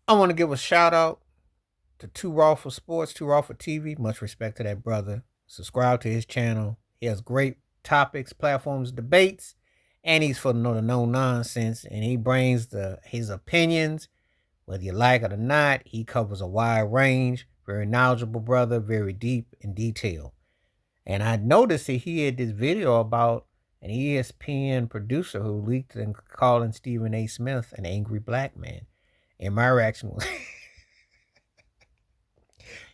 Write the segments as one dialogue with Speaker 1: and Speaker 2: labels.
Speaker 1: I want to give a shout out to Too Raw for Sports, Too Raw for TV. Much respect to that brother. Subscribe to his channel. He has great topics, platforms, debates, and he's for the no nonsense. And he brings his opinions, whether you like it or not. He covers a wide range. Very knowledgeable brother, very deep in detail. And I noticed that he had this video about an ESPN producer who leaked and calling Stephen A. Smith an angry black man. And my reaction was,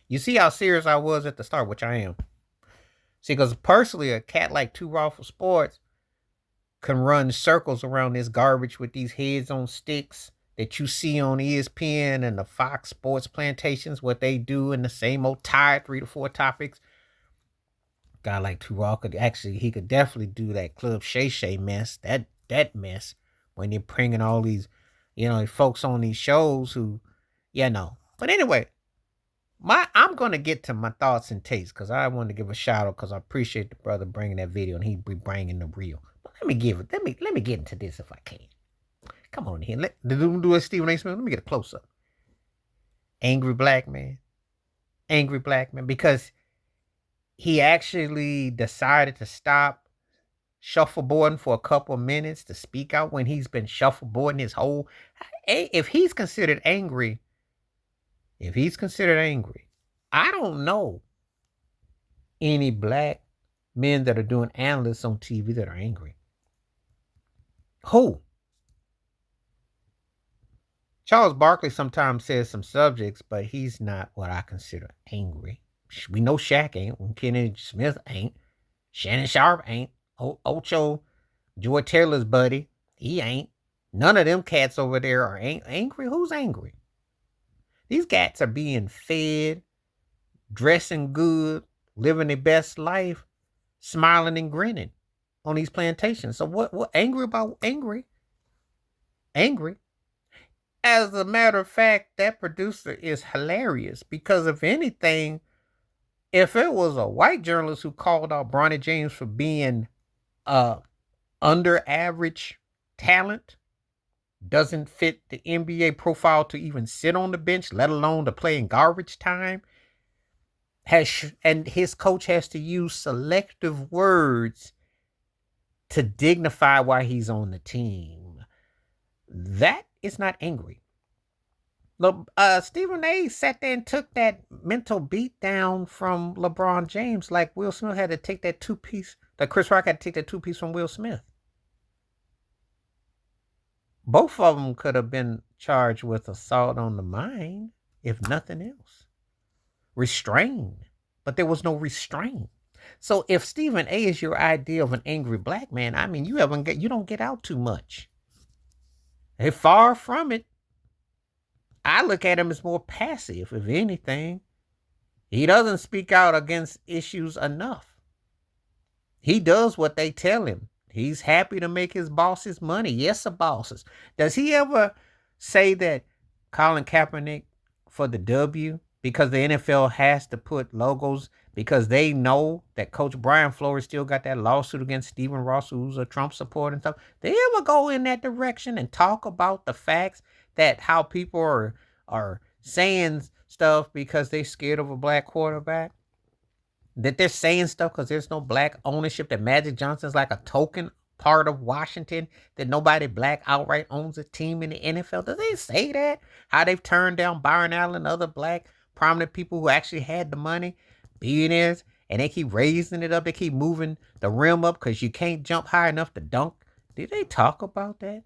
Speaker 1: you see how serious I was at the start, which I am. See, because personally, a cat like Too Raw for Sports can run circles around this garbage with these heads on sticks that you see on ESPN and the Fox Sports plantations, what they do in the same old tired 3 to 4 topics. Guy like Too Raw he could definitely do that Club Shay Shay mess, that mess, when they're bringing all these, folks on these shows who, But anyway, I'm gonna get to my thoughts and takes because I want to give a shout out because I appreciate the brother bringing that video and he be bringing the real. But let me get into this if I can. Come on here, do a Stephen A. Smith. Let me get a close up. Angry black man, because he actually decided to stop shuffleboarding for a couple of minutes to speak out when he's been shuffleboarding his whole. If he's considered angry, I don't know any black men that are doing analysts on TV that are angry. Who? Charles Barkley sometimes says some subjects, but he's not what I consider angry. We know Shaq ain't. Kennedy Smith ain't. Shannon Sharp ain't. Ocho, Joy Taylor's buddy, he ain't. None of them cats over there are angry. Who's angry? These cats are being fed, dressing good, living their best life, smiling and grinning on these plantations. So what angry about angry? Angry. As a matter of fact, that producer is hilarious because if anything, if it was a white journalist who called out Bronny James for being under average talent, doesn't fit the NBA profile to even sit on the bench, let alone to play in garbage time, and his coach has to use selective words to dignify why he's on the team. That is not angry. Stephen A. sat there and took that mental beat down from LeBron James like Will Smith had to take that 2-piece, that Chris Rock had to take that 2-piece from Will Smith. Both of them could have been charged with assault on the mind, if nothing else. Restrained. But there was no restraint. So if Stephen A. is your idea of an angry black man, I mean, you don't get out too much. They're far from it. I look at him as more passive, if anything. He doesn't speak out against issues enough. He does what they tell him. He's happy to make his bosses money. Yes, the bosses. Does he ever say that Colin Kaepernick for the W because the NFL has to put logos because they know that Coach Brian Flores still got that lawsuit against Stephen Ross, who's a Trump supporter and stuff? They ever go in that direction and talk about the facts that how people are saying stuff because they're scared of a black quarterback? That they're saying stuff because there's no black ownership, that Magic Johnson's like a token part of Washington, that nobody black outright owns a team in the NFL. Do they say that? How they've turned down Byron Allen and other black prominent people who actually had the money, billionaires, and they keep raising it up. They keep moving the rim up because you can't jump high enough to dunk. Did they talk about that?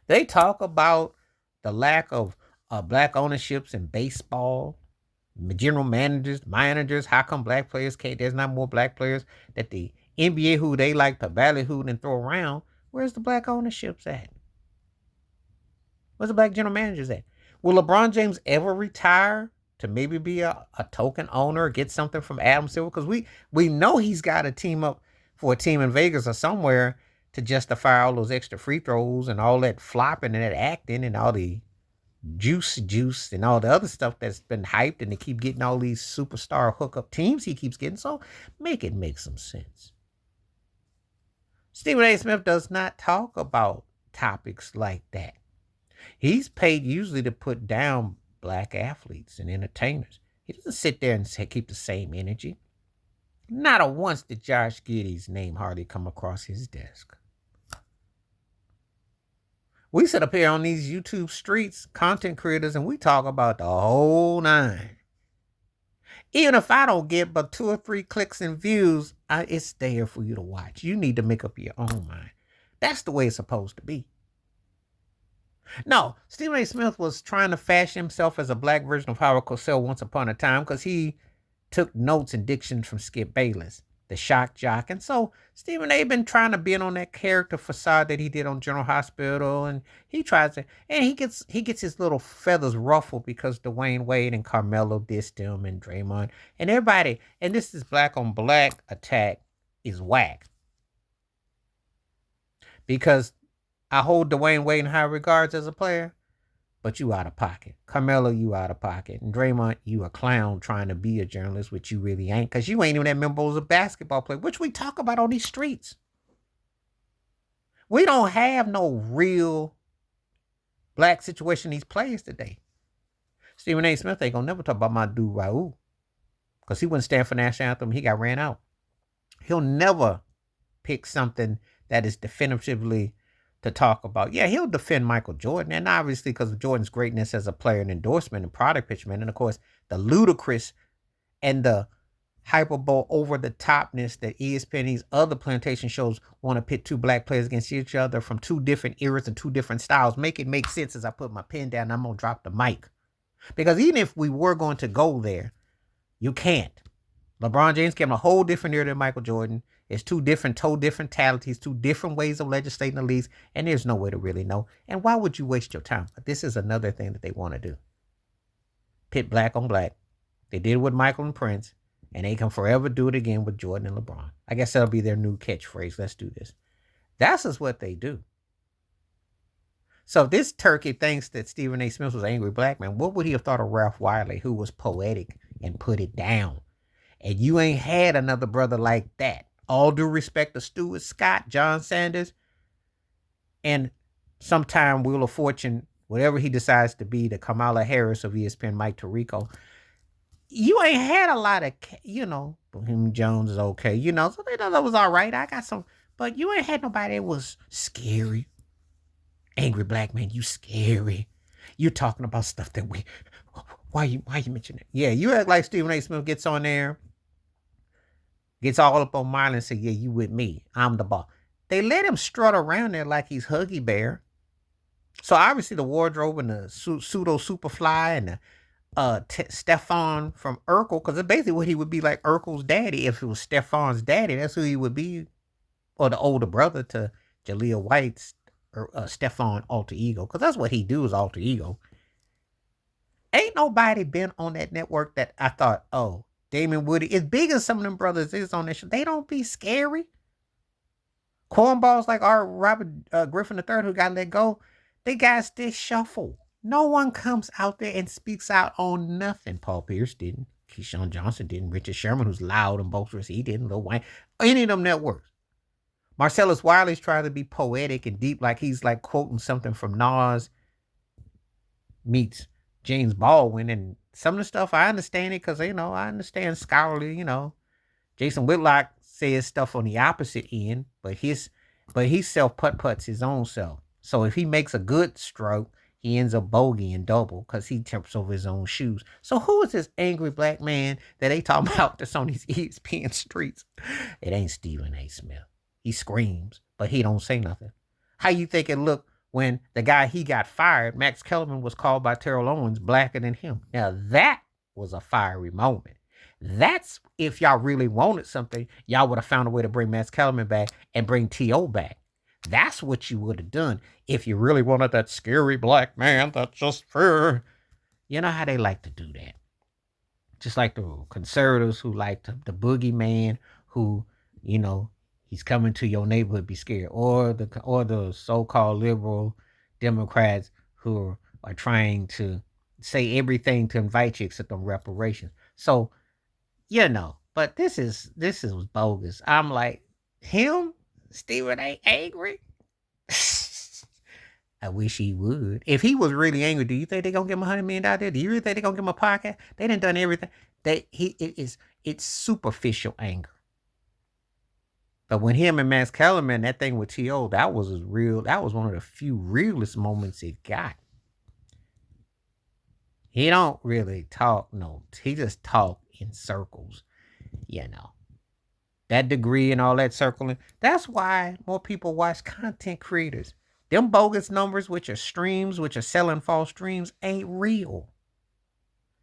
Speaker 1: They talk about the lack of black ownerships in baseball. General managers, how come black players can't, there's not more black players that the NBA who they like to ballyhoo and throw around, where's the black ownerships at? Where's the black general managers at? Will LeBron James ever retire to maybe be a token owner or get something from Adam Silver? Because we know he's got to team up for a team in Vegas or somewhere to justify all those extra free throws and all that flopping and that acting and all the juice and all the other stuff that's been hyped, and they keep getting all these superstar hookup teams he keeps getting. So make some sense. Stephen A. Smith does not talk about topics like that. He's paid usually to put down black athletes and entertainers. He doesn't sit there and keep the same energy. Not a once did Josh Giddey's name hardly come across his desk. We sit up here on these YouTube streets, content creators, and we talk about the whole nine. Even if I don't get but 2 or 3 clicks and views, it's there for you to watch. You need to make up your own mind. That's the way it's supposed to be. No, Stephen A. Smith was trying to fashion himself as a black version of Howard Cosell once upon a time because he took notes and dictions from Skip Bayless, the shock jock. And so Stephen A. been trying to bend on that character facade that he did on General Hospital. And he tries to, and he gets his little feathers ruffled because Dwayne Wade and Carmelo dissed him and Draymond and everybody. And this is black on black attack is whack. Because I hold Dwayne Wade in high regards as a player, but you out of pocket. Carmelo, you out of pocket. And Draymond, you a clown trying to be a journalist, which you really ain't, because you ain't even that memorable as a basketball player, which we talk about on these streets. We don't have no real black situation in these players today. Stephen A. Smith ain't gonna never talk about my dude Raul, because he wouldn't stand for national anthem. He got ran out. He'll never pick something that is definitively to talk about. Yeah, he'll defend Michael Jordan, and obviously because of Jordan's greatness as a player and endorsement and product pitchman, and of course the ludicrous and the hyperbole over the topness that ESPN and these other plantation shows want to pit 2 black players against each other from 2 different eras and 2 different styles. Make it make sense as I put my pen down. I'm gonna drop the mic, because even if we were going to go there, you can't. LeBron James came a whole different era than Michael Jordan. It's 2 different totalities, 2 different ways of legislating the leagues, and there's no way to really know. And why would you waste your time? But this is another thing that they want to do. Pit black on black. They did it with Michael and Prince, and they can forever do it again with Jordan and LeBron. I guess that'll be their new catchphrase. Let's do this. That's just what they do. So if this turkey thinks that Stephen A. Smith was an angry black man, what would he have thought of Ralph Wiley, who was poetic and put it down? And you ain't had another brother like that. All due respect to Stuart Scott, John Sanders, and sometime Wheel of Fortune, whatever he decides to be, the Kamala Harris of ESPN, Mike Tirico. You ain't had a lot of, Bohemian Jones is okay, so they thought that was all right. I got some, but you ain't had nobody that was scary. Angry black man, you scary. You're talking about stuff that why you mention it? Yeah, you act like Stephen A. Smith gets on there, gets all up on Marlon and say, yeah, you with me. I'm the boss. They let him strut around there like he's Huggy Bear. So obviously the wardrobe and the pseudo Superfly and the Stefan from Urkel, because it's basically what he would be like Urkel's daddy if it was Stefan's daddy. That's who he would be. Or the older brother to Jaleel White's Stefan alter ego, because that's what he do is alter ego. Ain't nobody been on that network that I thought, oh, Damon Woody, as big as some of them brothers is on this show, they don't be scary. Cornballs like our Robert Griffin III, who got let go, they guys still shuffle. No one comes out there and speaks out on nothing. Paul Pierce didn't. Keyshawn Johnson didn't. Richard Sherman, who's loud and boisterous, he didn't. Lil Wayne, any of them networks. Marcellus Wiley's trying to be poetic and deep, like he's like quoting something from Nas meets James Baldwin, and some of the stuff I understand it because I understand scholarly. Jason Whitlock says stuff on the opposite end, but he self puts his own self. So if he makes a good stroke, he ends up bogeying double because he trips over his own shoes. So who is this angry black man that they talking about that's on these ESPN streets? It ain't Stephen A. Smith. He screams, but he don't say nothing. How you think it looked when the guy he got fired, Max Kellerman, was called by Terrell Owens blacker than him? Now that was a fiery moment. That's if y'all really wanted something, y'all would have found a way to bring Max Kellerman back and bring T.O. back. That's what you would have done if you really wanted that scary black man that's just fair. You know how they like to do that. Just like the conservatives who like the boogeyman who, he's coming to your neighborhood, be scared. Or the so-called liberal Democrats who are trying to say everything to invite you except on reparations. So, but this is bogus. I'm like, him, Stephen A. angry? I wish he would. If he was really angry, do you think they're gonna give him $100 million out there? Do you really think they're gonna give him a podcast? They done everything. It's superficial anger. But when him and Max Kellerman, that thing with T.O., that was real. That was one of the few realest moments it got. He don't really talk, no. He just talk in circles, you know. That degree and all that circling. That's why more people watch content creators. Them bogus numbers, which are streams, which are selling false streams, ain't real.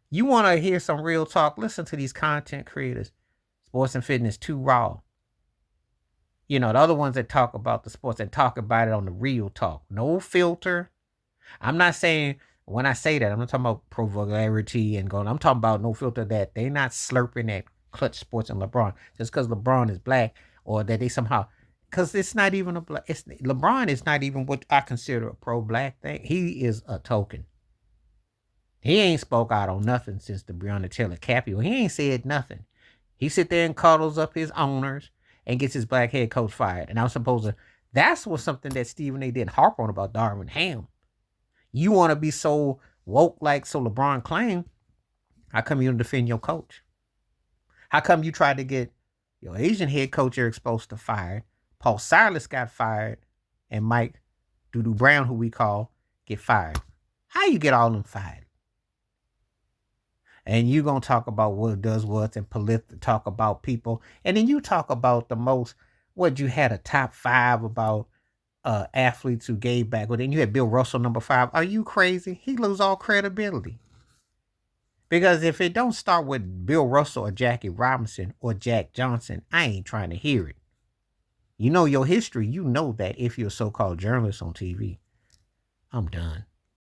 Speaker 1: You want to hear some real talk? Listen to these content creators. Sports and Fitness Too Raw. You know, the other ones that talk about the sports and talk about it on the real talk. No filter. I'm not saying, when I say that, I'm not talking about pro vulgarity and going, I'm talking about no filter, that they not slurping at Clutch Sports and LeBron just because LeBron is black, or that they somehow, because it's not even a black, LeBron is not even what I consider a pro-black thing. He is a token. He ain't spoke out on nothing since the Breonna Taylor Capio. He ain't said nothing. He sit there and cuddles up his owners and gets his black head coach fired. And I'm supposed to, that's was something that Stephen A. didn't harp on about Darvin Ham. You want to be so woke like so LeBron claimed, how come you don't defend your coach? How come you tried to get your Asian head coach Eric Spoelstra fired, Paul Silas got fired, and Mike Doodoo Brown, who we call, get fired? How you get all them fired? And you going to talk about what does what and talk about people. And then you talk about the most, what you had a top 5 about athletes who gave back. Well, then you had Bill Russell, number 5. Are you crazy? He lose all credibility. Because if it don't start with Bill Russell or Jackie Robinson or Jack Johnson, I ain't trying to hear it. You know your history. You know that if you're a so-called journalist on TV. I'm done.